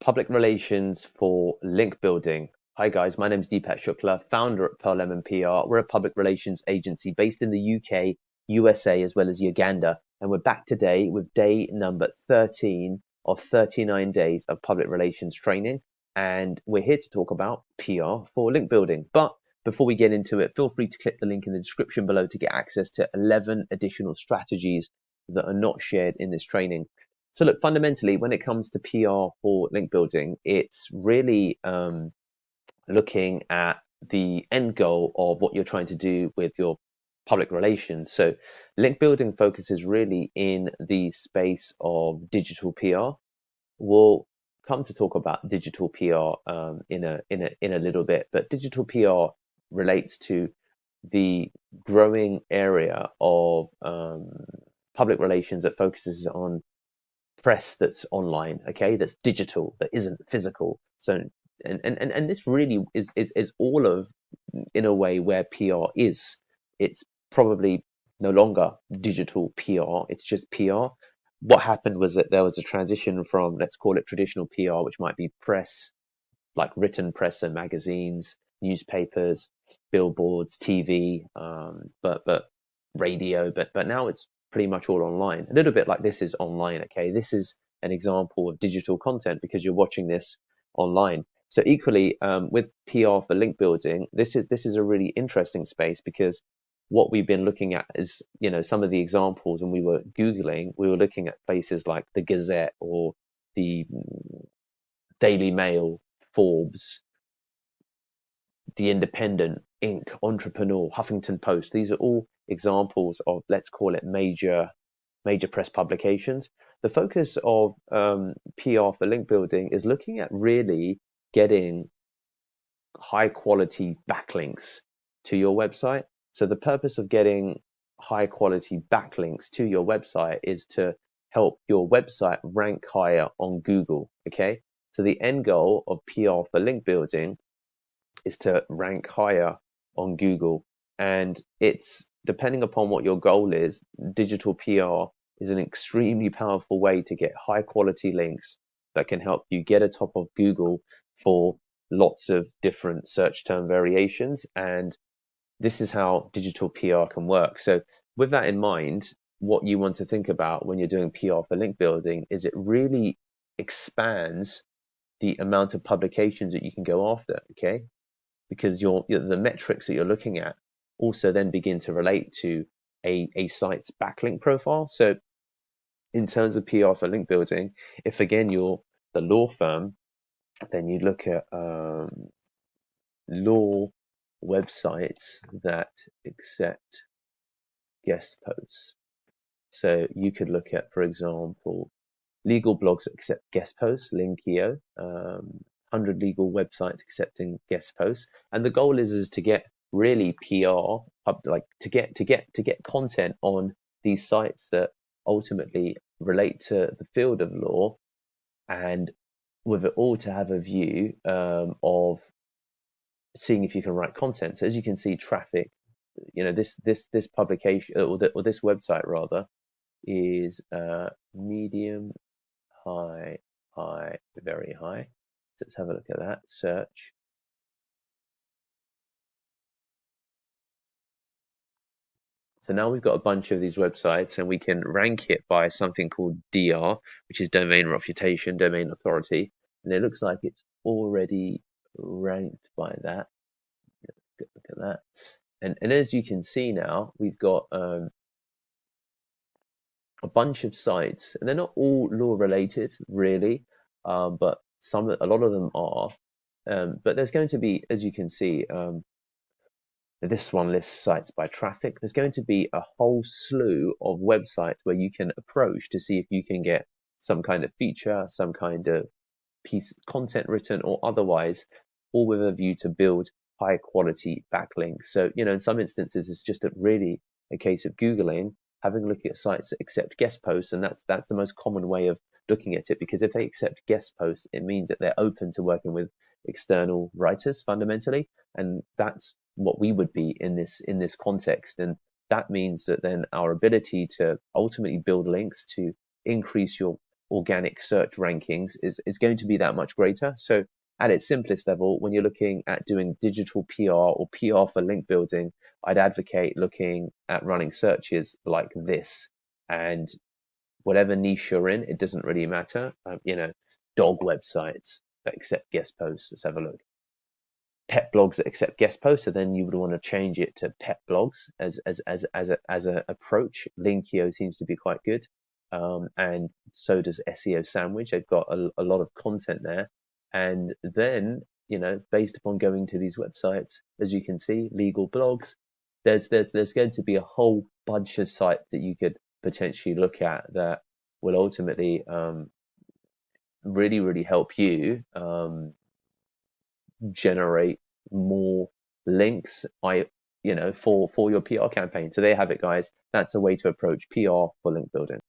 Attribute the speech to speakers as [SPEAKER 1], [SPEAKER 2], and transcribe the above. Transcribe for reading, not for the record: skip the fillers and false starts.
[SPEAKER 1] Public relations for link building. Hi guys, my name is Deepak Shukla, founder at Pearl Lemon PR. We're a public relations agency based in the UK, USA, as well as Uganda. And we're back today with day number 13 of 39 days of public relations training. And we're here to talk about PR for link building. But before we get into it, feel free to click the link in the description below to get access to 11 additional strategies that are not shared in this training. So look, fundamentally, when it comes to PR for link building, it's really looking at the end goal of what you're trying to do with your public relations. So link building focuses really in the space of digital PR. We'll come to talk about digital PR in a little bit, but digital PR relates to the growing area of public relations that focuses on press that's online, okay, that's digital, that isn't physical. So and this really is all of, in a way, where PR is. It's probably no longer digital PR, it's just PR. What happened was that there was a transition from, let's call it, traditional PR, which might be press, like written press and magazines, newspapers, billboards, TV, but radio. But now it's pretty much all online. A little bit like this is online. Okay, this is an example of digital content because you're watching this online. So equally, with PR for link building, this is a really interesting space because what we've been looking at is, some of the examples when we were Googling, we were looking at places like the Gazette or the Daily Mail, Forbes, The Independent, Inc., Entrepreneur, Huffington Post. These are all examples of, let's call it, major press publications. The focus of PR for link building is looking at really getting high quality backlinks to your website. So the purpose of getting high quality backlinks to your website is to help your website rank higher on Google. Okay, so the end goal of PR for link building is to rank higher on Google. And it's depending upon what your goal is, digital PR is an extremely powerful way to get high quality links that can help you get atop of Google for lots of different search term variations. And this is how digital PR can work. So with that in mind, what you want to think about when you're doing PR for link building is it really expands the amount of publications that you can go after, okay? Because the metrics that you're looking at also then begin to relate to a site's backlink profile. So in terms of PR for link building, if again you're the law firm, then you look at law websites that accept guest posts. So you could look at, for example, legal blogs that accept guest posts, Linkio, 100 legal websites accepting guest posts, and the goal is to get really PR up, like to get content on these sites that ultimately relate to the field of law, and with it all to have a view of seeing if you can write content. So as you can see, traffic, this publication or this website rather is medium, high, high, very high. Let's have a look at that. Search. So now we've got a bunch of these websites and we can rank it by something called DR, which is domain reputation, domain authority. And it looks like it's already ranked by that. Let's look at that. And as you can see now, we've got a bunch of sites, and they're not all law related really, but a lot of them are. But there's going to be, as you can see, this one lists sites by traffic. There's going to be a whole slew of websites where you can approach to see if you can get some kind of feature, some kind of piece of content written or otherwise, all with a view to build high quality backlinks. So, in some instances, it's just really a case of Googling, having a look at sites that accept guest posts, and that's the most common way of looking at it, because if they accept guest posts, it means that they're open to working with external writers fundamentally, and that's what we would be in this context. And that means that then our ability to ultimately build links to increase your organic search rankings is going to be that much greater. So at its simplest level, when you're looking at doing digital PR or PR for link building, I'd advocate looking at running searches like this. And whatever niche you're in, it doesn't really matter. Dog websites that accept guest posts. Let's have a look. Pet blogs that accept guest posts. So then you would want to change it to pet blogs as a approach. Linkio seems to be quite good, and so does SEO Sandwich. They've got a lot of content there, and then based upon going to these websites, as you can see, legal blogs. There's going to be a whole bunch of sites that you could potentially look at that will ultimately really help you generate more links for your PR campaign. So there you have it, guys. That's a way to approach PR for link building.